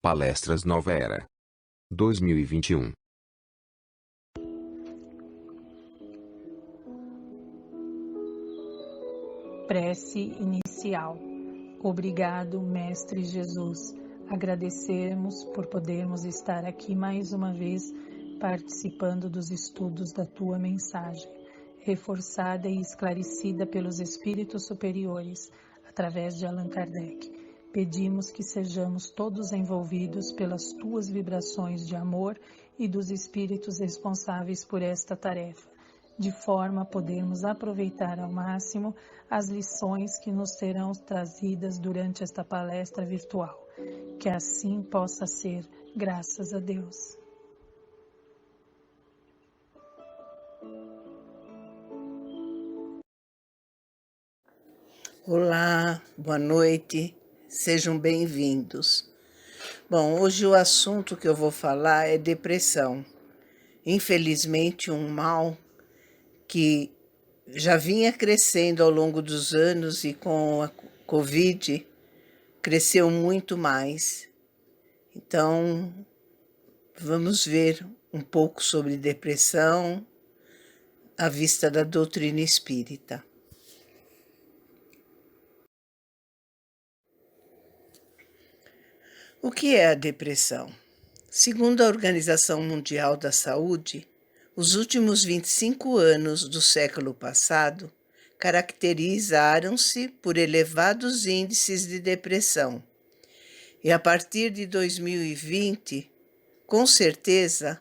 Palestras Nova Era 2021. Prece inicial. Obrigado, Mestre Jesus. Agradecemos por podermos estar aqui mais uma vez participando dos estudos da Tua mensagem, reforçada e esclarecida pelos Espíritos Superiores, através de Allan Kardec. Pedimos que sejamos todos envolvidos pelas Tuas vibrações de amor e dos Espíritos responsáveis por esta tarefa, de forma a podermos aproveitar ao máximo as lições que nos serão trazidas durante esta palestra virtual. Que assim possa ser, graças a Deus. Olá, boa noite, sejam bem-vindos. Bom, hoje o assunto que eu vou falar é depressão. Infelizmente, um mal que já vinha crescendo ao longo dos anos e com a Covid cresceu muito mais. Então, vamos ver um pouco sobre depressão à vista da doutrina espírita. O que é a depressão? Segundo a Organização Mundial da Saúde, os últimos 25 anos do século passado caracterizaram-se por elevados índices de depressão. E a partir de 2020, com certeza,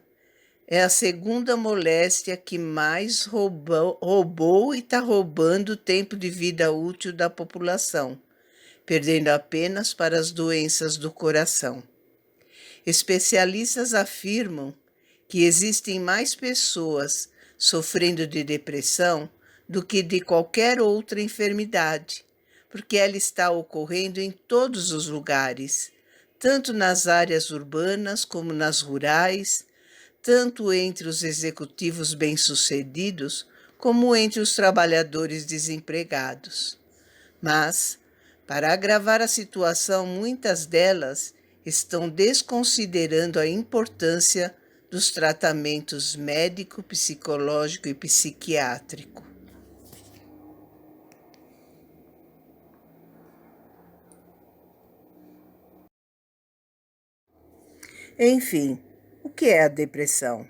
é a segunda moléstia que mais roubou e está roubando o tempo de vida útil da população, perdendo apenas para as doenças do coração. Especialistas afirmam que existem mais pessoas sofrendo de depressão do que de qualquer outra enfermidade, porque ela está ocorrendo em todos os lugares, tanto nas áreas urbanas como nas rurais, tanto entre os executivos bem-sucedidos como entre os trabalhadores desempregados. Mas, para agravar a situação, muitas delas estão desconsiderando a importância dos tratamentos médico, psicológico e psiquiátrico. Enfim, o que é a depressão?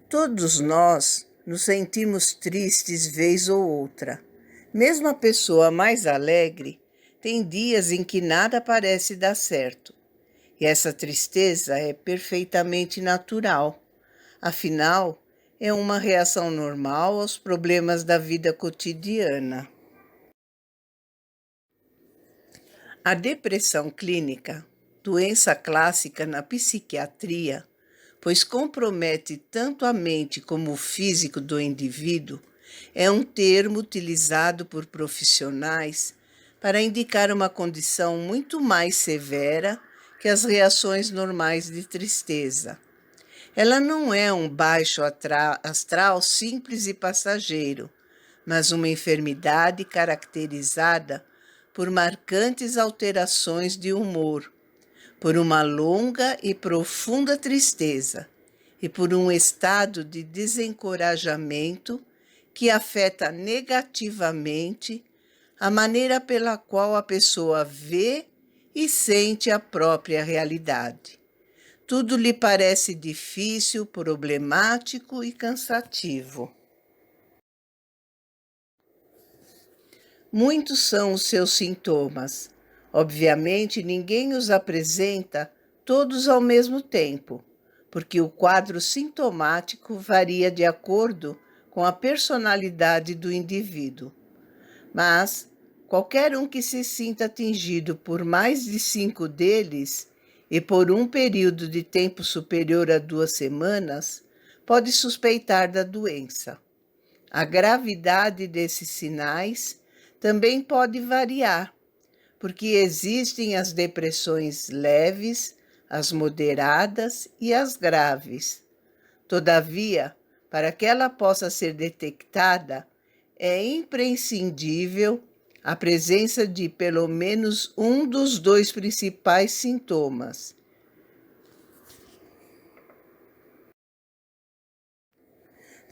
Todos nós nos sentimos tristes vez ou outra. Mesmo a pessoa mais alegre tem dias em que nada parece dar certo. E essa tristeza é perfeitamente natural. Afinal, é uma reação normal aos problemas da vida cotidiana. A depressão clínica, doença clássica na psiquiatria, pois compromete tanto a mente como o físico do indivíduo, é um termo utilizado por profissionais para indicar uma condição muito mais severa que as reações normais de tristeza. Ela não é um baixo astral simples e passageiro, mas uma enfermidade caracterizada por marcantes alterações de humor, por uma longa e profunda tristeza e por um estado de desencorajamento que afeta negativamente a maneira pela qual a pessoa vê e sente a própria realidade. Tudo lhe parece difícil, problemático e cansativo. Muitos são os seus sintomas. Obviamente, ninguém os apresenta todos ao mesmo tempo, porque o quadro sintomático varia de acordo com a personalidade do indivíduo. Mas qualquer um que se sinta atingido por mais de 5 deles e por um período de tempo superior a 2 semanas, pode suspeitar da doença. A gravidade desses sinais também pode variar, porque existem as depressões leves, as moderadas e as graves. Todavia, para que ela possa ser detectada, é imprescindível a presença de pelo menos um dos 2 principais sintomas,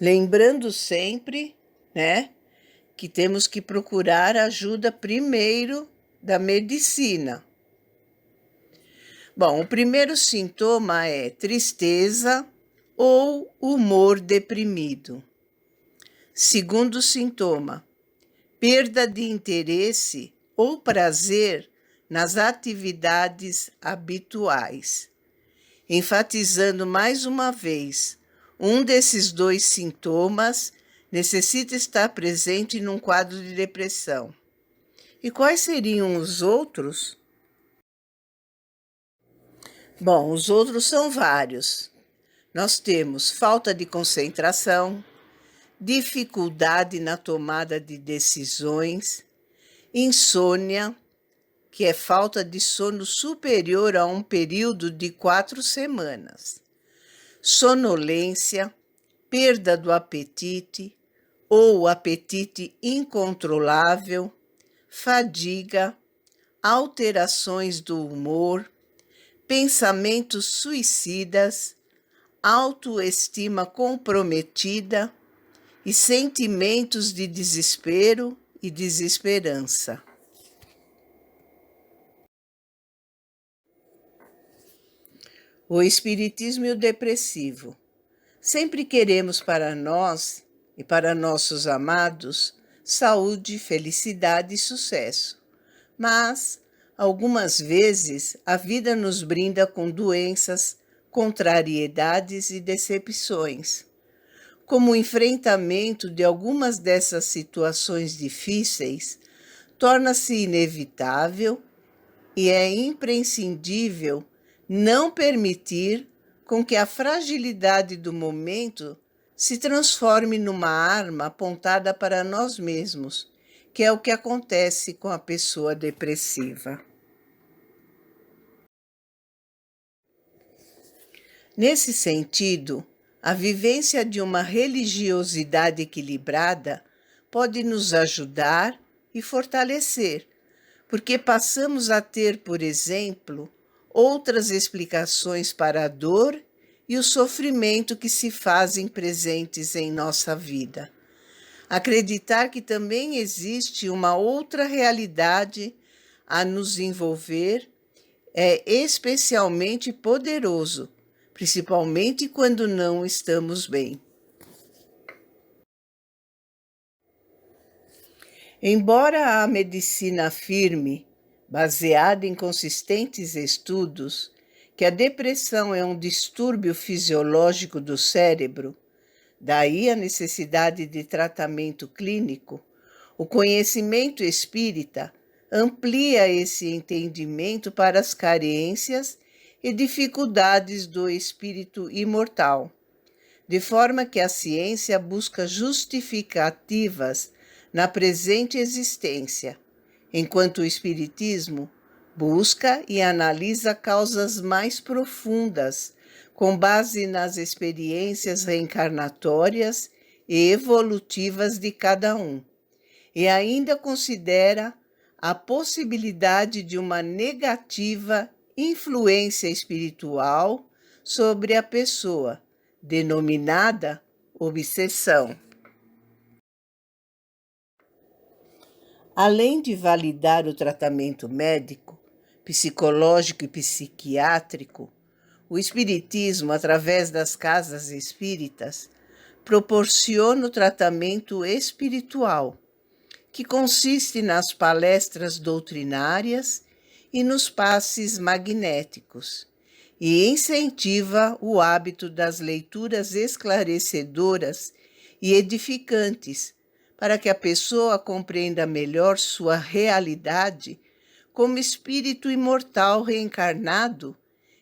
Lembrando sempre, né, que temos que procurar ajuda primeiro da medicina. Bom, o primeiro sintoma é tristeza ou humor deprimido. Segundo sintoma, perda de interesse ou prazer nas atividades habituais. Enfatizando mais uma vez, um desses dois sintomas necessita estar presente num quadro de depressão. E quais seriam os outros? Bom, os outros são vários. Nós temos falta de concentração, dificuldade na tomada de decisões, insônia, que é falta de sono superior a um período de 4 semanas, sonolência, perda do apetite ou apetite incontrolável, fadiga, alterações do humor, pensamentos suicidas, autoestima comprometida e sentimentos de desespero e desesperança. O espiritismo e o depressivo. Sempre queremos para nós e para nossos amados saúde, felicidade e sucesso. Mas, algumas vezes, a vida nos brinda com doenças, contrariedades e decepções. Como o enfrentamento de algumas dessas situações difíceis, torna-se inevitável e é imprescindível não permitir com que a fragilidade do momento se transforme numa arma apontada para nós mesmos, que é o que acontece com a pessoa depressiva. Nesse sentido, a vivência de uma religiosidade equilibrada pode nos ajudar e fortalecer, porque passamos a ter, por exemplo, outras explicações para a dor e o sofrimento que se fazem presentes em nossa vida. Acreditar que também existe uma outra realidade a nos envolver é especialmente poderoso, principalmente quando não estamos bem. Embora a medicina afirme, baseada em consistentes estudos, que a depressão é um distúrbio fisiológico do cérebro, daí a necessidade de tratamento clínico, o conhecimento espírita amplia esse entendimento para as carências e dificuldades do espírito imortal, de forma que a ciência busca justificativas na presente existência, enquanto o espiritismo busca e analisa causas mais profundas, com base nas experiências reencarnatórias e evolutivas de cada um, e ainda considera a possibilidade de uma negativa influência espiritual sobre a pessoa, denominada obsessão. Além de validar o tratamento médico, psicológico e psiquiátrico, o Espiritismo, através das casas espíritas, proporciona o tratamento espiritual, que consiste nas palestras doutrinárias e nos passes magnéticos, e incentiva o hábito das leituras esclarecedoras e edificantes, para que a pessoa compreenda melhor sua realidade como espírito imortal reencarnado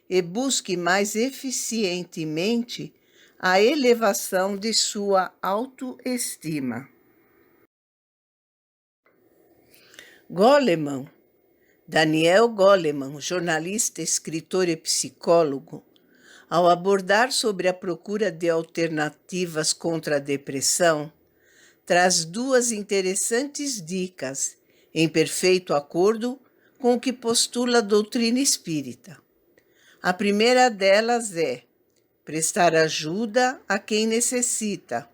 e busque mais eficientemente a elevação de sua autoestima. Goleman, Daniel Goleman, jornalista, escritor e psicólogo, ao abordar sobre a procura de alternativas contra a depressão, traz duas interessantes dicas, em perfeito acordo com o que postula a doutrina espírita. A primeira delas é prestar ajuda a quem necessita,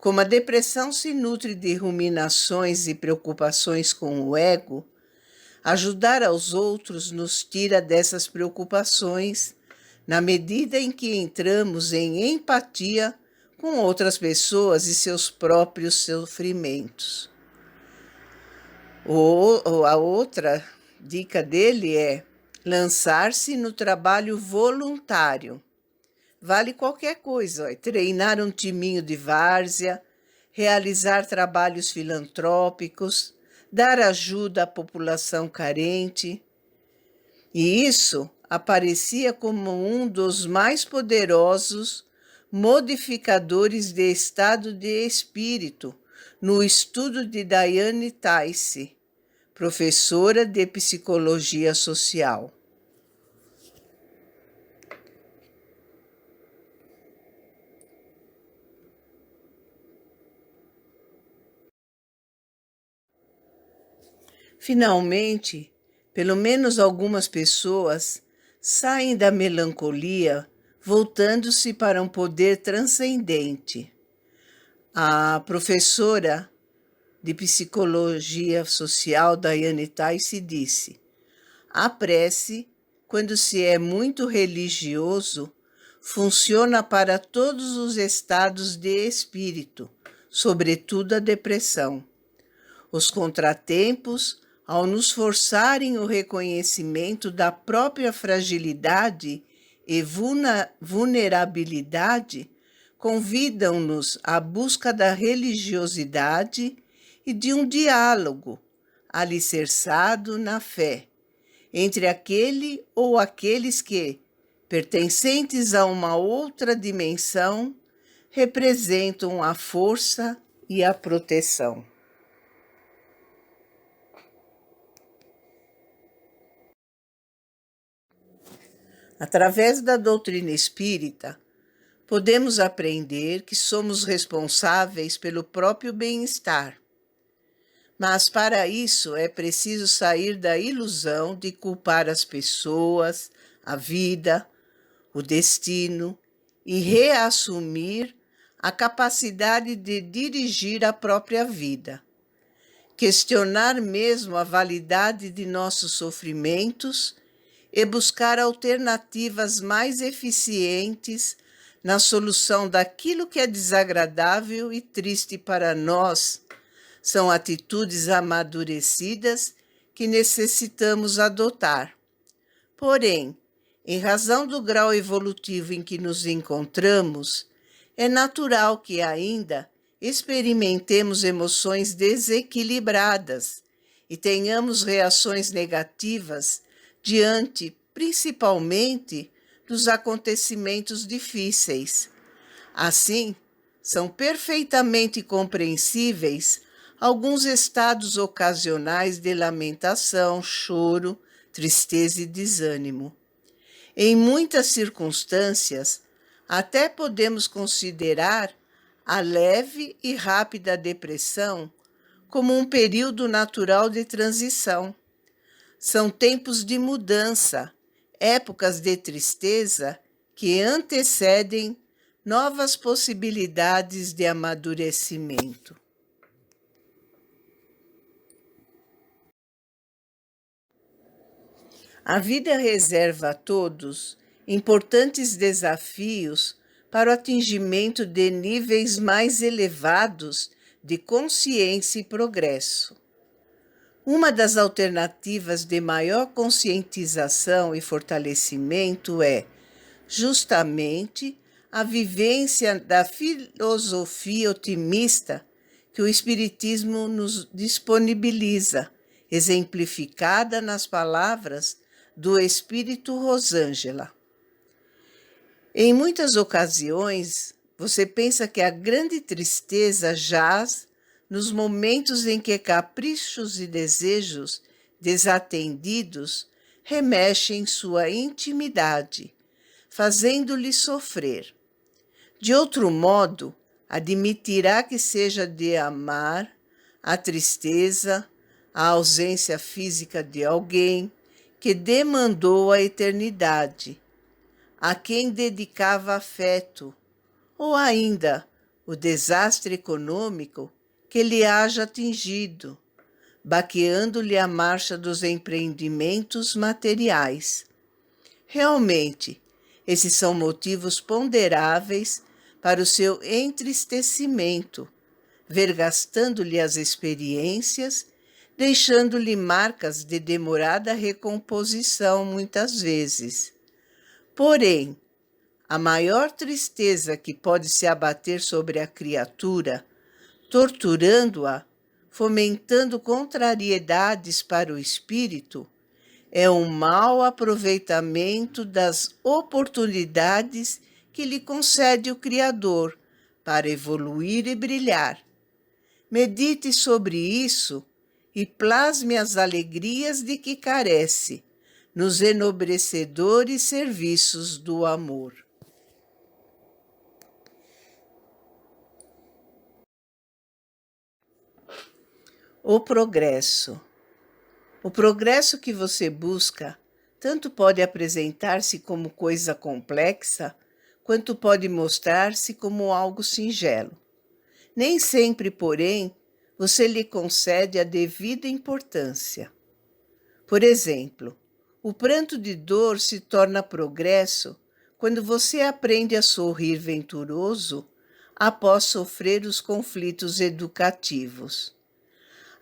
Como a depressão se nutre de ruminações e preocupações com o ego, ajudar aos outros nos tira dessas preocupações, na medida em que entramos em empatia com outras pessoas e seus próprios sofrimentos. A outra dica dele é lançar-se no trabalho voluntário. Vale qualquer coisa, treinar um timinho de várzea, realizar trabalhos filantrópicos, dar ajuda à população carente. E isso aparecia como um dos mais poderosos modificadores de estado de espírito no estudo de Dianne Tice, professora de psicologia social. Finalmente, pelo menos algumas pessoas saem da melancolia voltando-se para um poder transcendente. A professora de psicologia social Dianne Tice disse: a prece, quando se é muito religioso, funciona para todos os estados de espírito, sobretudo a depressão. Os contratempos, ao nos forçarem o reconhecimento da própria fragilidade e vulnerabilidade, convidam-nos à busca da religiosidade e de um diálogo alicerçado na fé, entre aquele ou aqueles que, pertencentes a uma outra dimensão, representam a força e a proteção. Através da doutrina espírita, podemos aprender que somos responsáveis pelo próprio bem-estar. Mas para isso é preciso sair da ilusão de culpar as pessoas, a vida, o destino e reassumir a capacidade de dirigir a própria vida. Questionar mesmo a validade de nossos sofrimentos e buscar alternativas mais eficientes na solução daquilo que é desagradável e triste para nós, são atitudes amadurecidas que necessitamos adotar. Porém, em razão do grau evolutivo em que nos encontramos, é natural que ainda experimentemos emoções desequilibradas e tenhamos reações negativas diante, principalmente, dos acontecimentos difíceis. Assim, são perfeitamente compreensíveis alguns estados ocasionais de lamentação, choro, tristeza e desânimo. Em muitas circunstâncias, até podemos considerar a leve e rápida depressão como um período natural de transição. São tempos de mudança, épocas de tristeza que antecedem novas possibilidades de amadurecimento. A vida reserva a todos importantes desafios para o atingimento de níveis mais elevados de consciência e progresso. Uma das alternativas de maior conscientização e fortalecimento é, justamente, a vivência da filosofia otimista que o Espiritismo nos disponibiliza, exemplificada nas palavras do Espírito Rosângela. Em muitas ocasiões, você pensa que a grande tristeza jaz nos momentos em que caprichos e desejos desatendidos remexem sua intimidade, fazendo-lhe sofrer. De outro modo, admitirá que seja de amar a tristeza, a ausência física de alguém que demandou a eternidade, a quem dedicava afeto, ou ainda o o desastre econômico que lhe haja atingido, baqueando-lhe a marcha dos empreendimentos materiais. Realmente, esses são motivos ponderáveis para o seu entristecimento, vergastando-lhe as experiências, deixando-lhe marcas de demorada recomposição muitas vezes. Porém, a maior tristeza que pode se abater sobre a criatura, torturando-a, fomentando contrariedades para o espírito, é um mau aproveitamento das oportunidades que lhe concede o Criador para evoluir e brilhar. Medite sobre isso e plasme as alegrias de que carece nos enobrecedores serviços do amor. O progresso. O progresso que você busca tanto pode apresentar-se como coisa complexa, quanto pode mostrar-se como algo singelo. Nem sempre, porém, você lhe concede a devida importância. Por exemplo, o pranto de dor se torna progresso quando você aprende a sorrir venturoso após sofrer os conflitos educativos.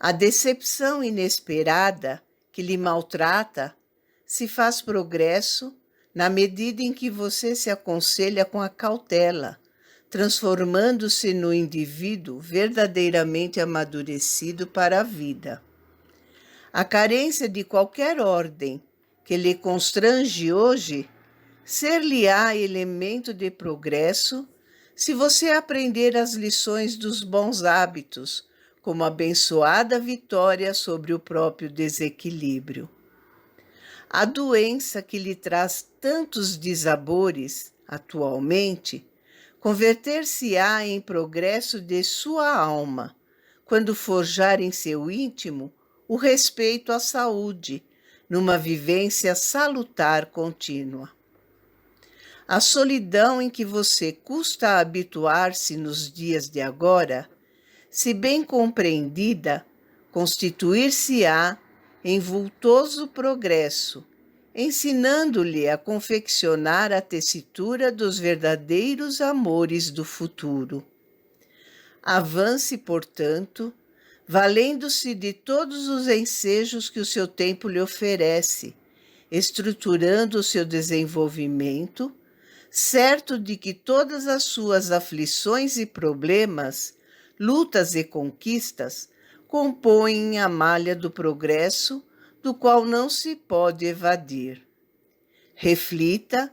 A decepção inesperada que lhe maltrata se faz progresso na medida em que você se aconselha com a cautela, transformando-se no indivíduo verdadeiramente amadurecido para a vida. A carência de qualquer ordem que lhe constrange hoje ser-lhe-á elemento de progresso se você aprender as lições dos bons hábitos, como abençoada vitória sobre o próprio desequilíbrio. A doença que lhe traz tantos dissabores atualmente converter-se-á em progresso de sua alma, quando forjar em seu íntimo o respeito à saúde, numa vivência salutar contínua. A solidão em que você custa habituar-se nos dias de agora, se bem compreendida, constituir-se-á em vultoso progresso, ensinando-lhe a confeccionar a tessitura dos verdadeiros amores do futuro. Avance, portanto, valendo-se de todos os ensejos que o seu tempo lhe oferece, estruturando o seu desenvolvimento, certo de que todas as suas aflições e problemas, lutas e conquistas compõem a malha do progresso, do qual não se pode evadir. Reflita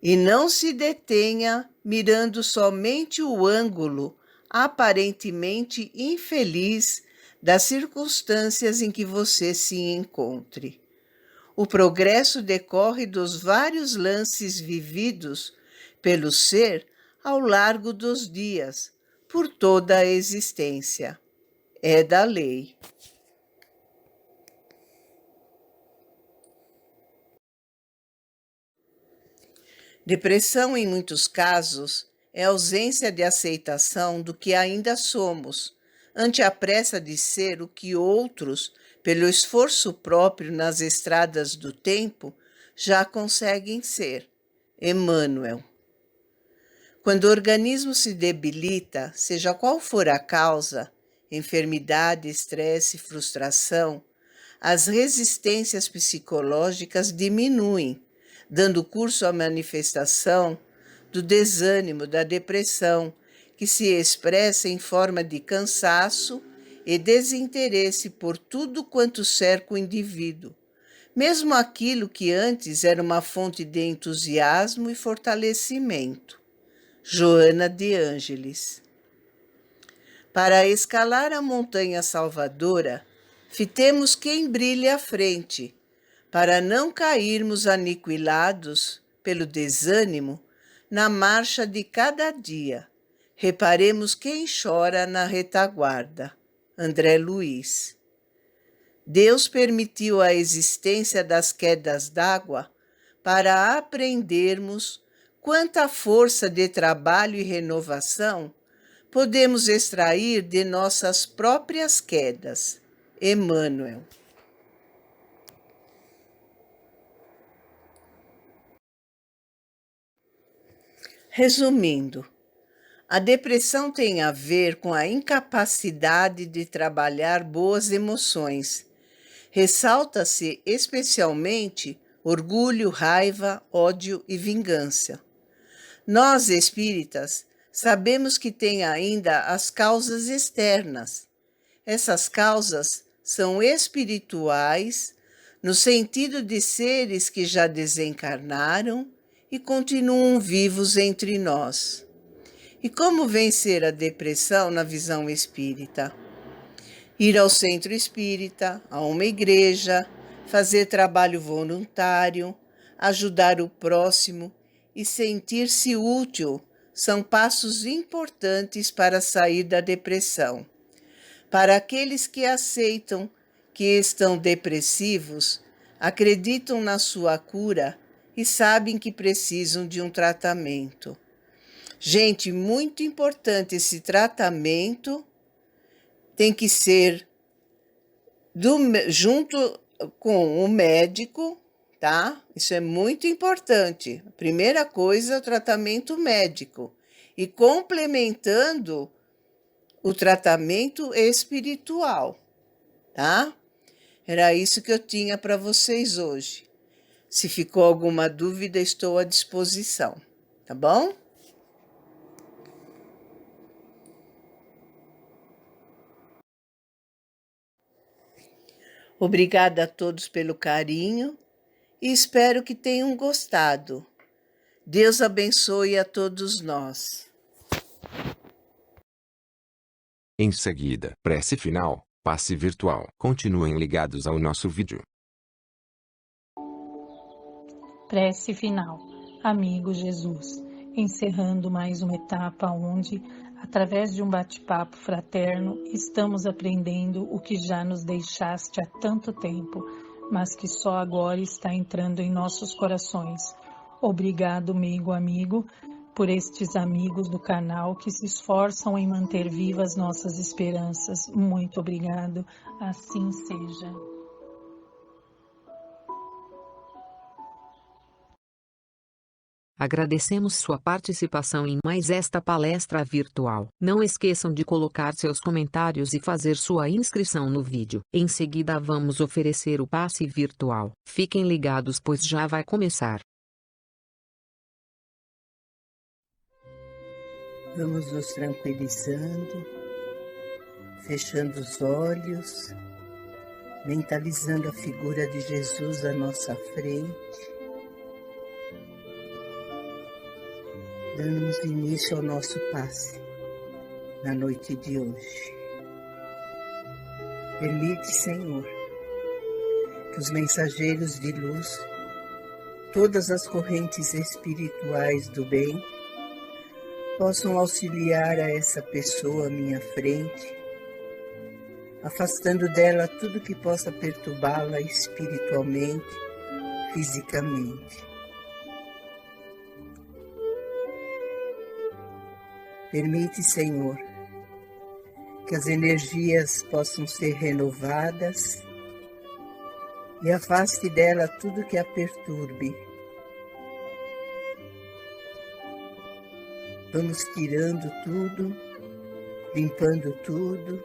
e não se detenha mirando somente o ângulo aparentemente infeliz das circunstâncias em que você se encontre. O progresso decorre dos vários lances vividos pelo ser ao largo dos dias, por toda a existência. É da lei. Depressão, em muitos casos, é a ausência de aceitação do que ainda somos, ante a pressa de ser o que outros, pelo esforço próprio nas estradas do tempo, já conseguem ser. Emmanuel. Quando o organismo se debilita, seja qual for a causa, enfermidade, estresse, frustração, as resistências psicológicas diminuem, dando curso à manifestação do desânimo, da depressão, que se expressa em forma de cansaço e desinteresse por tudo quanto cerca o indivíduo, mesmo aquilo que antes era uma fonte de entusiasmo e fortalecimento. Joana de Ângeles. Para escalar a montanha salvadora, fitemos quem brilhe à frente, para não cairmos aniquilados pelo desânimo na marcha de cada dia. Reparemos quem chora na retaguarda. André Luiz. Deus permitiu a existência das quedas d'água para aprendermos quanta força de trabalho e renovação podemos extrair de nossas próprias quedas. Emmanuel. Resumindo, a depressão tem a ver com a incapacidade de trabalhar boas emoções. Ressalta-se especialmente orgulho, raiva, ódio e vingança. Nós, espíritas, sabemos que tem ainda as causas externas. Essas causas são espirituais, no sentido de seres que já desencarnaram e continuam vivos entre nós. E como vencer a depressão na visão espírita? Ir ao centro espírita, a uma igreja, fazer trabalho voluntário, ajudar o próximo e sentir-se útil são passos importantes para sair da depressão. Para aqueles que aceitam que estão depressivos, acreditam na sua cura e sabem que precisam de um tratamento. Gente, muito importante esse tratamento, tem que ser junto com o médico, tá? Isso é muito importante. A primeira coisa é o tratamento médico e complementando o tratamento espiritual, tá? Era isso que eu tinha para vocês hoje. Se ficou alguma dúvida, estou à disposição, tá bom? Obrigada a todos pelo carinho e espero que tenham gostado. Deus abençoe a todos nós. Em seguida, prece final, passe virtual. Continuem ligados ao nosso vídeo. Prece final. Amigo Jesus, encerrando mais uma etapa onde, através de um bate-papo fraterno, estamos aprendendo o que já nos deixaste há tanto tempo, mas que só agora está entrando em nossos corações. Obrigado, amigo, por estes amigos do canal que se esforçam em manter vivas nossas esperanças. Muito obrigado. Assim seja. Agradecemos sua participação em mais esta palestra virtual. Não esqueçam de colocar seus comentários e fazer sua inscrição no vídeo. Em seguida vamos oferecer o passe virtual. Fiquem ligados, pois já vai começar. Vamos nos tranquilizando, fechando os olhos, mentalizando a figura de Jesus à nossa frente. Damos início ao nosso passe na noite de hoje. Permite, Senhor, que os mensageiros de luz, todas as correntes espirituais do bem, possam auxiliar a essa pessoa à minha frente, afastando dela tudo que possa perturbá-la espiritualmente, fisicamente. Permite, Senhor, que as energias possam ser renovadas e afaste dela tudo que a perturbe. Vamos tirando tudo, limpando tudo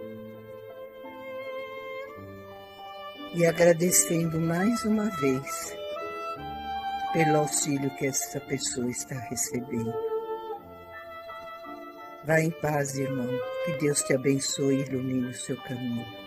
e agradecendo mais uma vez pelo auxílio que essa pessoa está recebendo. Vá em paz, irmão. Que Deus te abençoe e ilumine o seu caminho.